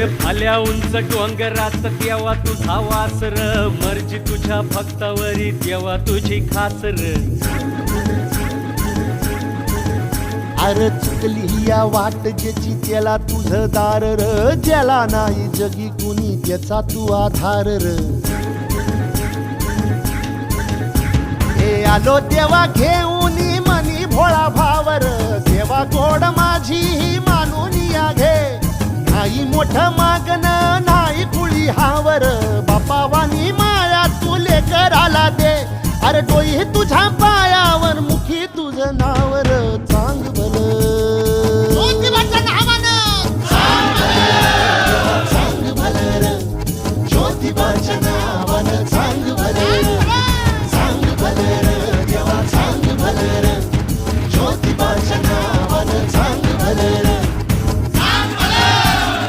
आल्या उंच डोंगरात तेव्हा तुझा वासर, मर्जी तुझ्या भक्तावरी तेव्हा तुझी खासर. अरे चुकली या वाट ज्याची त्याला तुझं दार र, ज्याला नाही जगी कुणी त्याचा तू आधार र. हे आलो देवा घेऊन मनी भोळा भावर, देवा गोड माझी ही मानून या घे. नाही मोठं मागण नाही कुळी हावर, बापावानी माया तू लेकराला दे. अरे डोई तुझ्या पायावर मुखी तुझं नाव